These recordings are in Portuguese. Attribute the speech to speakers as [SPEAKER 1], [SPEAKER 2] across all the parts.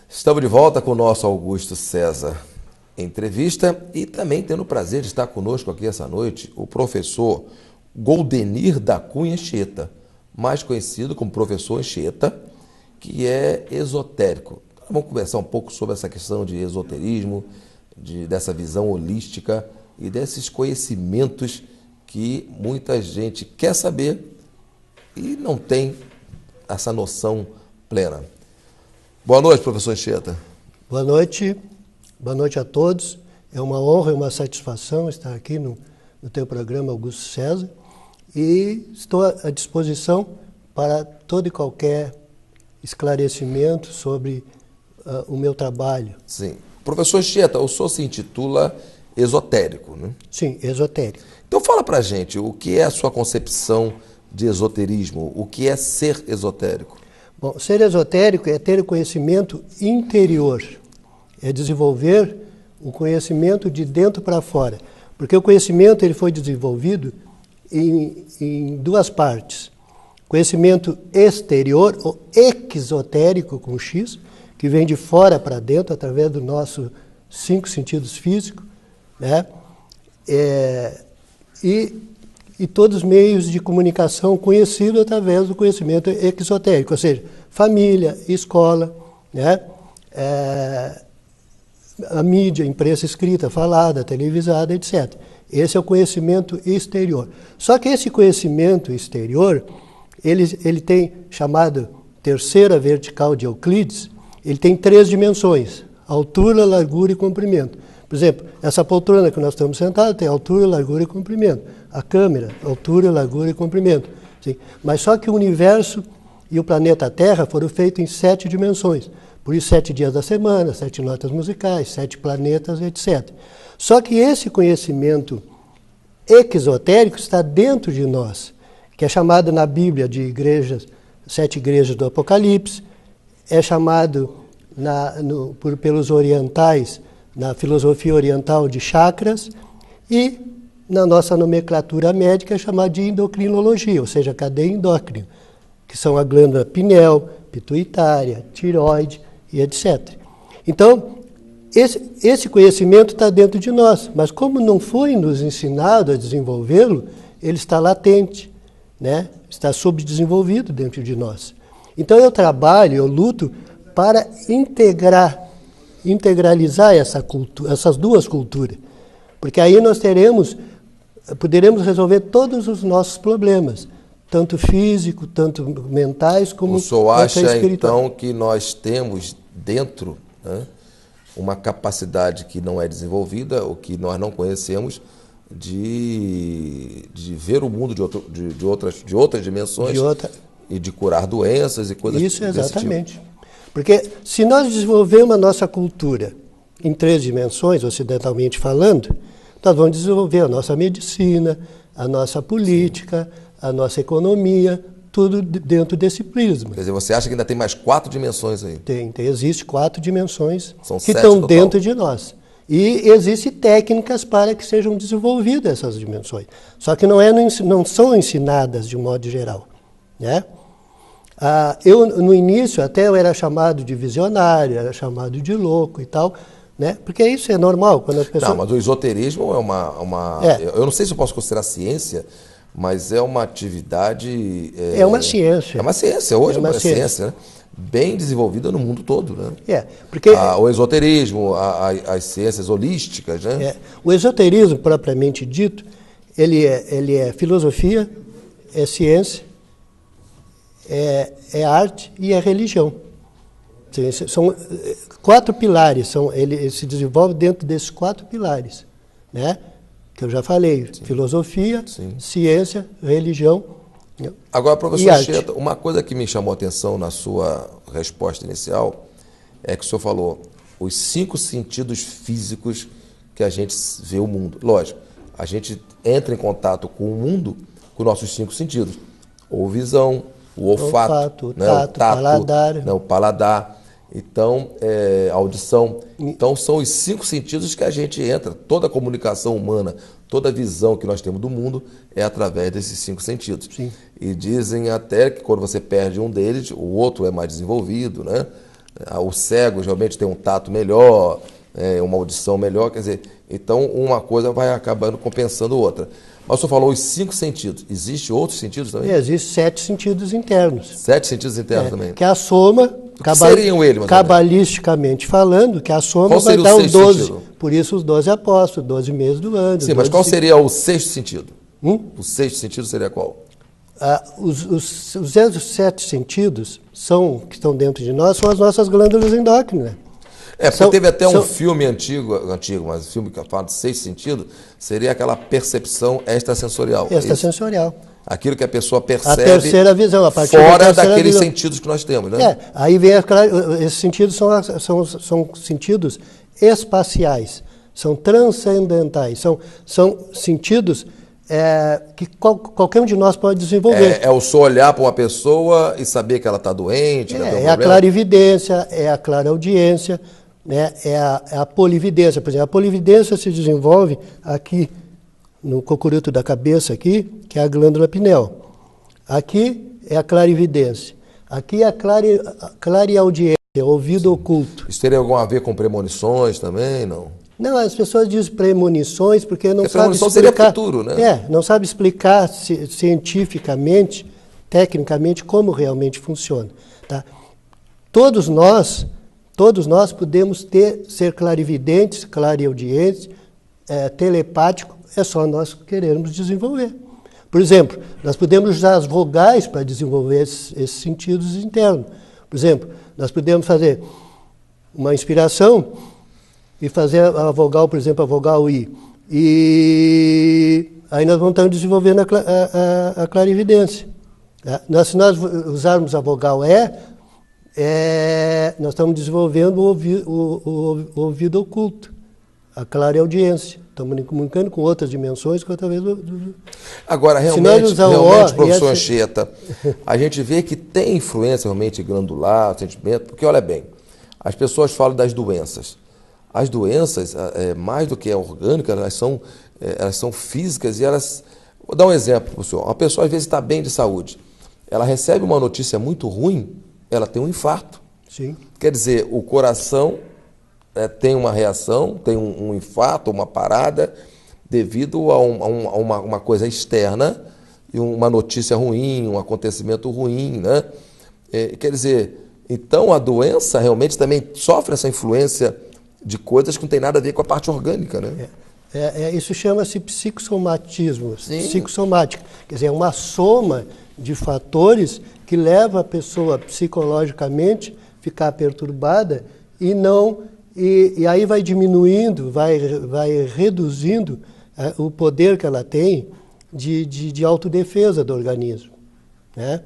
[SPEAKER 1] Estamos de volta com o nosso Augusto César Entrevista e também tendo o prazer de estar conosco aqui essa noite o professor Goldenir da Cunha Anchieta, mais conhecido como professor Anchieta, que é esotérico. Então, vamos conversar um pouco sobre essa questão de esoterismo, dessa visão holística e desses conhecimentos que muita gente quer saber e não tem essa noção plena. Boa noite, professor Anchieta.
[SPEAKER 2] Boa noite a todos. É uma honra e uma satisfação estar aqui no teu programa Augusto César e estou à disposição para todo e qualquer esclarecimento sobre o meu trabalho.
[SPEAKER 1] Sim. Professor Anchieta, o senhor se intitula esotérico, né?
[SPEAKER 2] Sim, esotérico.
[SPEAKER 1] Então fala pra gente o que é a sua concepção de esoterismo, o que é ser esotérico?
[SPEAKER 2] Bom, ser esotérico é ter conhecimento interior, é desenvolver um conhecimento de dentro para fora, porque o conhecimento ele foi desenvolvido em duas partes. Conhecimento exterior, ou exotérico com X, que vem de fora para dentro, através dos nossos 5 sentidos físicos, né? E todos os meios de comunicação conhecidos através do conhecimento exotérico, ou seja, família, escola, né? A mídia, imprensa escrita, falada, televisada, etc. Esse é o conhecimento exterior. Só que esse conhecimento exterior, ele tem, chamado terceira vertical de Euclides, ele tem 3 dimensões: altura, largura e comprimento. Por exemplo, essa poltrona que nós estamos sentados tem altura, largura e comprimento. A câmera, altura, largura e comprimento. Sim. Mas só que o universo e o planeta Terra foram feitos em 7 dimensões. Por isso, 7 dias da semana, 7 notas musicais, 7 planetas, etc. Só que esse conhecimento exotérico está dentro de nós, que é chamado na Bíblia de igrejas, 7 igrejas do Apocalipse, é chamado pelos orientais, na filosofia oriental, de chakras, e na nossa nomenclatura médica é chamado de endocrinologia, ou seja, cadeia endócrina, que são a glândula pineal, pituitária, tireoide e etc. Então, esse conhecimento está dentro de nós, mas como não foi nos ensinado a desenvolvê-lo, ele está latente, né? Está subdesenvolvido dentro de nós. Então eu trabalho, eu luto para integralizar essas duas culturas, porque aí nós poderemos resolver todos os nossos problemas, tanto físico, tanto mentais, como
[SPEAKER 1] o senhor acha,
[SPEAKER 2] espiritual.
[SPEAKER 1] então, que nós temos dentro, né, uma capacidade que não é desenvolvida, ou que nós não conhecemos, de ver o mundo de outras dimensões e de curar doenças e coisas desse tipo?
[SPEAKER 2] Isso, exatamente. Porque se nós desenvolvermos a nossa cultura em 3 dimensões, ocidentalmente falando, nós vamos desenvolver a nossa medicina, a nossa política, a nossa economia, tudo dentro desse prisma.
[SPEAKER 1] Quer dizer, você acha que ainda tem mais 4 dimensões aí?
[SPEAKER 2] Existe 4 dimensões
[SPEAKER 1] São
[SPEAKER 2] que
[SPEAKER 1] 7
[SPEAKER 2] estão
[SPEAKER 1] total.
[SPEAKER 2] dentro de nós. E existem técnicas para que sejam desenvolvidas essas dimensões. Só que não são ensinadas de modo geral, né? No início, até eu era chamado de visionário, era chamado de louco e tal, né? Porque isso é normal. Quando a pessoa...
[SPEAKER 1] Não, mas o esoterismo é uma... Eu não sei se eu posso considerar ciência, mas é uma atividade...
[SPEAKER 2] É uma ciência.
[SPEAKER 1] É uma ciência, hoje é uma ciência, né? Bem desenvolvida no mundo todo, né?
[SPEAKER 2] Porque...
[SPEAKER 1] o esoterismo, as ciências holísticas, né?
[SPEAKER 2] O esoterismo, propriamente dito, ele é filosofia, é ciência, é arte e é religião. São 4 pilares, ele se desenvolve dentro desses 4 pilares, né? Que eu já falei: sim, filosofia, sim, ciência, religião.
[SPEAKER 1] Agora, professor Anchieta, uma coisa que me chamou a atenção na sua resposta inicial é que o senhor falou os 5 sentidos físicos que a gente vê o mundo. Lógico, a gente entra em contato com o mundo com nossos 5 sentidos: ou visão, o olfato,
[SPEAKER 2] o tato, paladar.
[SPEAKER 1] Né, o paladar. Então, a audição. Então, são os 5 sentidos que a gente entra. Toda a comunicação humana, toda a visão que nós temos do mundo é através desses 5 sentidos.
[SPEAKER 2] Sim.
[SPEAKER 1] E dizem até que quando você perde um deles, o outro é mais desenvolvido, né? O cego geralmente tem um tato melhor, uma audição melhor, quer dizer, então uma coisa vai acabando compensando outra. Mas o senhor falou os 5 sentidos. Existem outros sentidos também?
[SPEAKER 2] Existem 7 sentidos internos.
[SPEAKER 1] 7 sentidos internos também.
[SPEAKER 2] Que é a soma,
[SPEAKER 1] seriam eles,
[SPEAKER 2] cabalisticamente falando, que a soma
[SPEAKER 1] qual
[SPEAKER 2] vai dar os 12.
[SPEAKER 1] Sentido?
[SPEAKER 2] Por isso os 12 apóstolos, 12 meses do ano.
[SPEAKER 1] Sim, mas qual seria o 6º sentido? O 6º sentido seria qual?
[SPEAKER 2] Os 7 sentidos que estão dentro de nós são as nossas glândulas endócrinas.
[SPEAKER 1] Porque teve até um filme antigo, mas o filme que fala de 6 sentidos, seria aquela percepção extrasensorial.
[SPEAKER 2] Extrasensorial.
[SPEAKER 1] Aquilo que a pessoa percebe
[SPEAKER 2] a terceira visão, a partir
[SPEAKER 1] fora daqueles sentidos que nós temos, né?
[SPEAKER 2] Aí vem esses sentidos são sentidos espaciais, são transcendentais, são sentidos que qualquer um de nós pode desenvolver.
[SPEAKER 1] É o só olhar para uma pessoa e saber que ela está doente.
[SPEAKER 2] É a clarividência, é a clareaudiência, né? É a polividência. Por exemplo, a polividência se desenvolve aqui no cocuruto da cabeça aqui, que é a glândula pineal. Aqui é a clarividência. Aqui é a clareaudiência, ouvido oculto.
[SPEAKER 1] Isso teria algum a ver com premonições também, não?
[SPEAKER 2] Não, as pessoas dizem premonições porque não sabem explicar.
[SPEAKER 1] Seria futuro, né?
[SPEAKER 2] Não sabe explicar cientificamente, tecnicamente, como realmente funciona. Tá? Todos nós podemos ser clarividentes, clareaudientes, telepáticos, é só nós querermos desenvolver. Por exemplo, nós podemos usar as vogais para desenvolver esses sentidos internos. Por exemplo, nós podemos fazer uma inspiração e fazer a vogal, por exemplo, a vogal I. E aí nós vamos estar desenvolvendo a clarividência. Se nós usarmos a vogal E, nós estamos desenvolvendo o ouvido oculto, a clareaudiência. Estamos comunicando com outras dimensões que talvez...
[SPEAKER 1] Agora, realmente professor Anchieta, a gente vê que tem influência realmente glandular, sentimento, porque olha bem, as pessoas falam das doenças. As doenças, mais do que orgânicas, elas são físicas e elas... Vou dar um exemplo para o senhor. Uma pessoa às vezes está bem de saúde, ela recebe uma notícia muito ruim, ela tem um infarto.
[SPEAKER 2] Sim.
[SPEAKER 1] Quer dizer, o coração tem uma reação, tem um infarto, uma parada, devido a uma coisa externa, e uma notícia ruim, um acontecimento ruim, né? Quer dizer, então a doença realmente também sofre essa influência de coisas que não tem nada a ver com a parte orgânica, né?
[SPEAKER 2] Isso chama-se psicossomatismo,
[SPEAKER 1] Sim.
[SPEAKER 2] psicossomática. Quer dizer, é uma soma de fatores que leva a pessoa psicologicamente a ficar perturbada e aí vai diminuindo, vai reduzindo o poder que ela tem de autodefesa do organismo, né?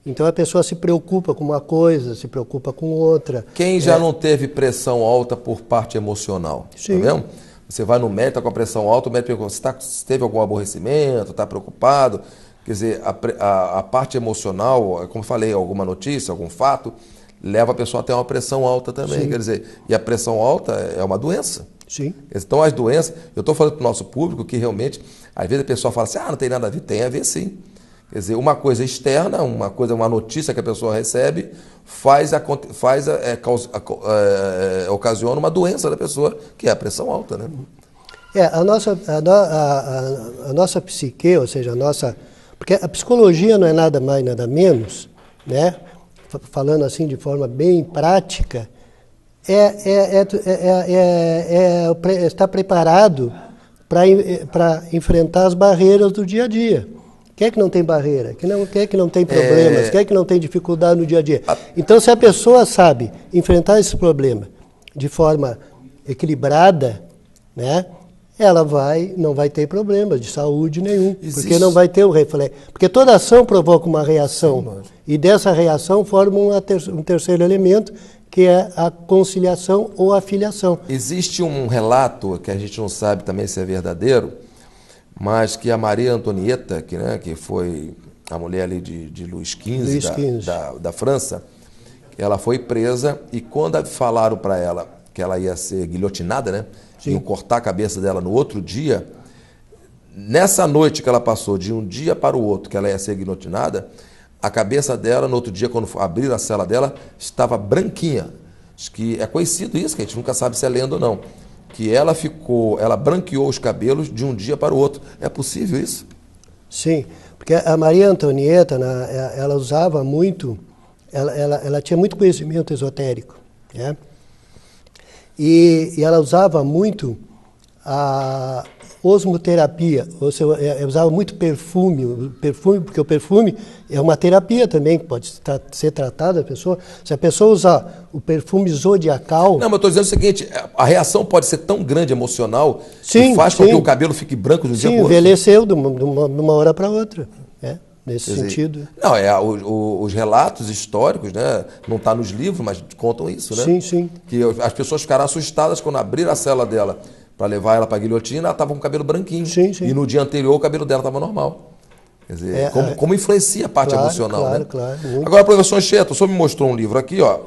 [SPEAKER 2] Então a pessoa se preocupa com uma coisa, se preocupa com outra.
[SPEAKER 1] Quem já não teve pressão alta por parte emocional?
[SPEAKER 2] Sim.
[SPEAKER 1] Tá vendo? Você vai no médico, tá com a pressão alta, o médico pergunta, você teve algum aborrecimento, está preocupado? Quer dizer, a parte emocional, como eu falei, alguma notícia, algum fato, leva a pessoa a ter uma pressão alta também.
[SPEAKER 2] Sim.
[SPEAKER 1] Quer dizer, e a pressão alta é uma doença.
[SPEAKER 2] Sim.
[SPEAKER 1] Então as doenças, eu estou falando para o nosso público que realmente, às vezes a pessoa fala assim, não tem nada a ver, tem a ver sim. Quer dizer, uma coisa externa, uma notícia que a pessoa recebe, ocasiona uma doença da pessoa, que é a pressão alta, né?
[SPEAKER 2] A nossa psique, ou seja, porque a psicologia não é nada mais, nada menos, né? Falando assim de forma bem prática, estar preparado para enfrentar as barreiras do dia a dia. Quem é que não tem barreira? Quem é que não tem problemas? Quem é que não tem dificuldade no dia a dia? Então, se a pessoa sabe enfrentar esse problema de forma equilibrada, né, ela não vai ter problemas de saúde nenhum, porque não vai ter o reflexo. Porque toda ação provoca uma reação, e dessa reação forma um terceiro elemento, que é a conciliação ou a filiação.
[SPEAKER 1] Existe um relato, que a gente não sabe também se é verdadeiro, mas que a Maria Antonieta, que foi a mulher ali de Luís XV, da França, ela foi presa e quando falaram para ela que ela ia ser guilhotinada, né?
[SPEAKER 2] Sim.
[SPEAKER 1] Iam cortar a cabeça dela no outro dia, nessa noite que ela passou de um dia para o outro, que ela ia ser guilhotinada, a cabeça dela, no outro dia, quando abriram a cela dela, estava branquinha. Acho que é conhecido isso, que a gente nunca sabe se é lenda ou não. Que ela branqueou os cabelos de um dia para o outro. É possível isso?
[SPEAKER 2] Sim, porque a Maria Antonieta, ela usava muito, ela tinha muito conhecimento esotérico, né? E ela usava muito a osmoterapia, ou seja, ela usava muito perfume, porque o perfume é uma terapia também, que pode ser tratada a pessoa. Se a pessoa usar o perfume zodiacal...
[SPEAKER 1] Não, mas eu estou dizendo o seguinte, a reação pode ser tão grande, emocional,
[SPEAKER 2] sim,
[SPEAKER 1] que faz com que o cabelo fique branco de um dia para o outro.
[SPEAKER 2] Envelheceu de uma hora para outra, né? Nesse sentido.
[SPEAKER 1] Não, os relatos históricos, né? Não está nos livros, mas contam isso, né?
[SPEAKER 2] Sim, sim.
[SPEAKER 1] Que as pessoas ficaram assustadas quando abriram a cela dela para levar ela para a guilhotina, ela estava com o cabelo branquinho.
[SPEAKER 2] Sim, sim.
[SPEAKER 1] E no dia anterior o cabelo dela estava normal. Quer dizer, como influencia a parte emocional,
[SPEAKER 2] claro,
[SPEAKER 1] né?
[SPEAKER 2] Claro, muito.
[SPEAKER 1] Agora, professor Anchieta, o senhor me mostrou um livro aqui, ó.